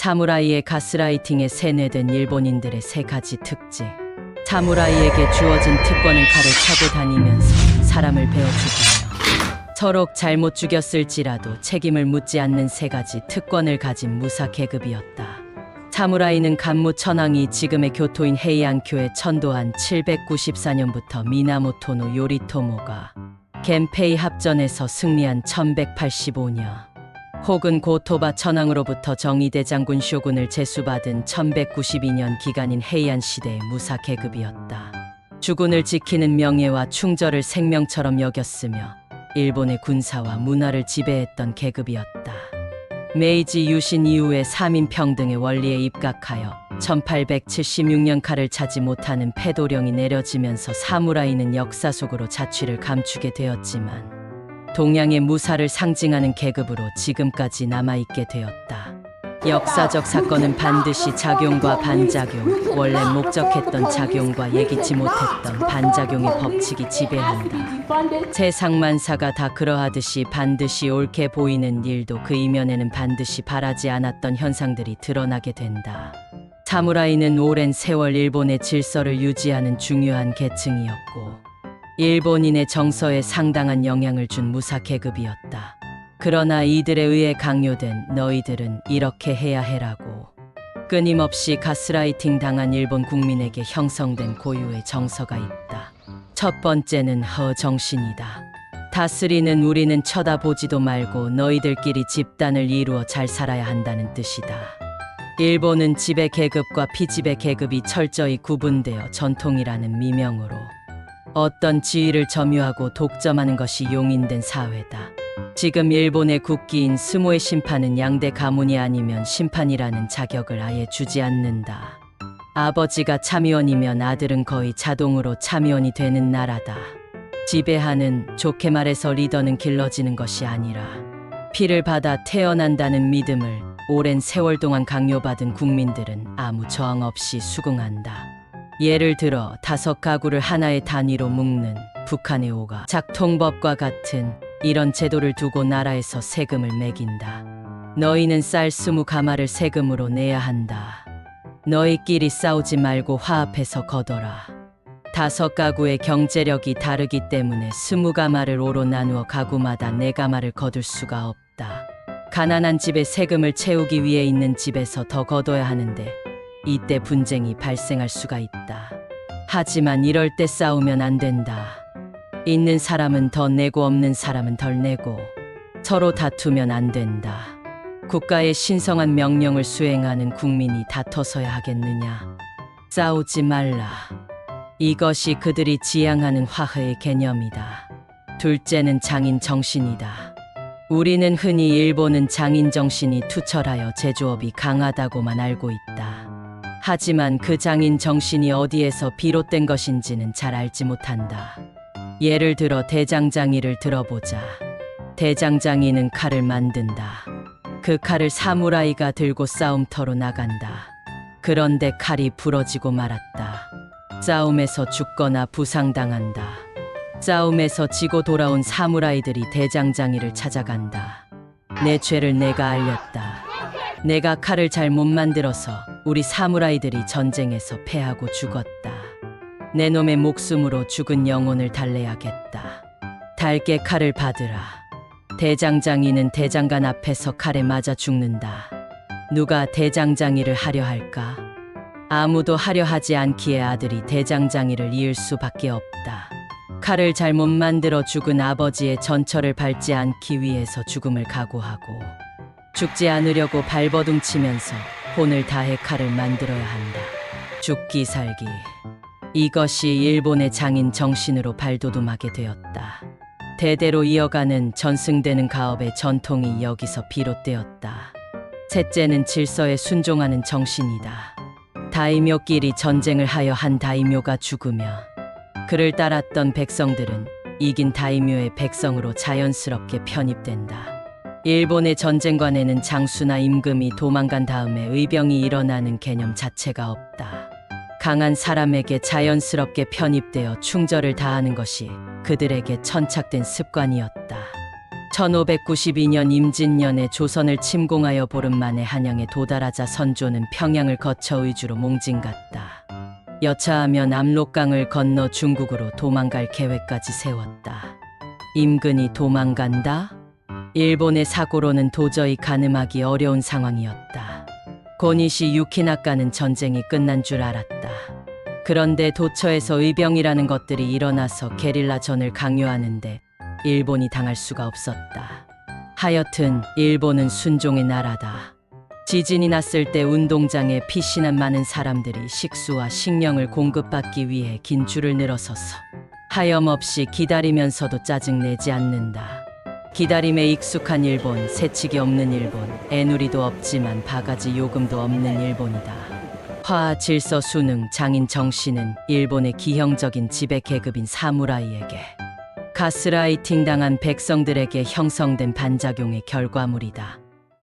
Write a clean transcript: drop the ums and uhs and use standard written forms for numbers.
사무라이의 가스라이팅에 세뇌된 일본인들의 세 가지 특징. 사무라이에게 주어진 특권은 칼을 차고 다니면서 사람을 베어 죽이며 서로 잘못 죽였을지라도 책임을 묻지 않는 세 가지 특권을 가진 무사 계급이었다. 사무라이는 간무 천황이 지금의 교토인 헤이안교에 천도한 794년부터 미나모토노 요리토모가 겐페이 합전에서 승리한 1185년 혹은 고토바 천황으로부터 정이대 장군 쇼군을 제수받은 1192년 기간인 헤이안 시대의 무사 계급이었다. 주군을 지키는 명예와 충절을 생명처럼 여겼으며 일본의 군사와 문화를 지배했던 계급이었다. 메이지 유신 이후에 사민평등의 원리에 입각하여 1876년 칼을 차지 못하는 패도령이 내려지면서 사무라이는 역사 속으로 자취를 감추게 되었지만 동양의 무사를 상징하는 계급으로 지금까지 남아있게 되었다. 역사적 사건은 반드시 작용과 반작용, 원래 목적했던 작용과 예기치 못했던 반작용의 법칙이 지배한다. 세상만사가 다 그러하듯이 반드시 옳게 보이는 일도 그 이면에는 반드시 바라지 않았던 현상들이 드러나게 된다. 사무라이는 오랜 세월 일본의 질서를 유지하는 중요한 계층이었고 일본인의 정서에 상당한 영향을 준 무사 계급이었다. 그러나 이들에 의해 강요된 너희들은 이렇게 해야 해라고 끊임없이 가스라이팅 당한 일본 국민에게 형성된 고유의 정서가 있다. 첫 번째는 허정신이다. 다스리는 우리는 쳐다보지도 말고 너희들끼리 집단을 이루어 잘 살아야 한다는 뜻이다. 일본은 지배 계급과 피지배 계급이 철저히 구분되어 전통이라는 미명으로 어떤 지위를 점유하고 독점하는 것이 용인된 사회다. 지금 일본의 국기인 스모의 심판은 양대 가문이 아니면 심판이라는 자격을 아예 주지 않는다. 아버지가 참의원이면 아들은 거의 자동으로 참의원이 되는 나라다. 지배하는, 좋게 말해서 리더는 길러지는 것이 아니라 피를 받아 태어난다는 믿음을 오랜 세월 동안 강요받은 국민들은 아무 저항 없이 수긍한다. 예를 들어 5가구를 하나의 단위로 묶는 북한의 오가 작통법과 같은 이런 제도를 두고 나라에서 세금을 매긴다. 너희는 쌀 20가마를 세금으로 내야 한다. 너희끼리 싸우지 말고 화합해서 거둬라. 5가구의 경제력이 다르기 때문에 20가마를 5로 나누어 가구마다 4가마를 거둘 수가 없다. 가난한 집에 세금을 채우기 위해 있는 집에서 더 거둬야 하는데 이때 분쟁이 발생할 수가 있다. 하지만 이럴 때 싸우면 안 된다. 있는 사람은 더 내고 없는 사람은 덜 내고 서로 다투면 안 된다. 국가의 신성한 명령을 수행하는 국민이 다퉈서야 하겠느냐. 싸우지 말라. 이것이 그들이 지향하는 화해의 개념이다. 둘째는 장인 정신이다. 우리는 흔히 일본은 장인 정신이 투철하여 제조업이 강하다고만 알고 있다. 하지만 그 장인 정신이 어디에서 비롯된 것인지는 잘 알지 못한다. 예를 들어 대장장이를 들어보자. 대장장이는 칼을 만든다. 그 칼을 사무라이가 들고 싸움터로 나간다. 그런데 칼이 부러지고 말았다. 싸움에서 죽거나 부상당한다. 싸움에서 지고 돌아온 사무라이들이 대장장이를 찾아간다. 내 죄를 내가 알렸다. 내가 칼을 잘 못 만들어서 우리 사무라이들이 전쟁에서 패하고 죽었다. 내 놈의 목숨으로 죽은 영혼을 달래야겠다. 달게 칼을 받으라. 대장장이는 대장간 앞에서 칼에 맞아 죽는다. 누가 대장장이를 하려 할까? 아무도 하려 하지 않기에 아들이 대장장이를 이을 수밖에 없다. 칼을 잘못 만들어 죽은 아버지의 전철을 밟지 않기 위해서 죽음을 각오하고 죽지 않으려고 발버둥 치면서 혼을 다해 칼을 만들어야 한다. 죽기 살기. 이것이 일본의 장인 정신으로 발돋움하게 되었다. 대대로 이어가는 전승되는 가업의 전통이 여기서 비롯되었다. 셋째는 질서에 순종하는 정신이다. 다이묘끼리 전쟁을 하여 한 다이묘가 죽으며 그를 따랐던 백성들은 이긴 다이묘의 백성으로 자연스럽게 편입된다. 일본의 전쟁관에는 장수나 임금이 도망간 다음에 의병이 일어나는 개념 자체가 없다. 강한 사람에게 자연스럽게 편입되어 충절을 다하는 것이 그들에게 천착된 습관이었다. 1592년 임진년에 조선을 침공하여 보름 만에 한양에 도달하자 선조는 평양을 거쳐 의주로 몽진갔다. 여차하면 압록강을 건너 중국으로 도망갈 계획까지 세웠다. 임근이 도망간다? 일본의 사고로는 도저히 가늠하기 어려운 상황이었다. 고니시 유키나카는 전쟁이 끝난 줄 알았다. 그런데 도처에서 의병이라는 것들이 일어나서 게릴라전을 강요하는데 일본이 당할 수가 없었다. 하여튼 일본은 순종의 나라다. 지진이 났을 때 운동장에 피신한 많은 사람들이 식수와 식량을 공급받기 위해 긴 줄을 늘어서서 하염없이 기다리면서도 짜증내지 않는다. 기다림에 익숙한 일본, 새치기 없는 일본, 애누리도 없지만 바가지 요금도 없는 일본이다. 화, 질서, 수능, 장인 정씨는 일본의 기형적인 지배 계급인 사무라이에게 가스라이팅 당한 백성들에게 형성된 반작용의 결과물이다.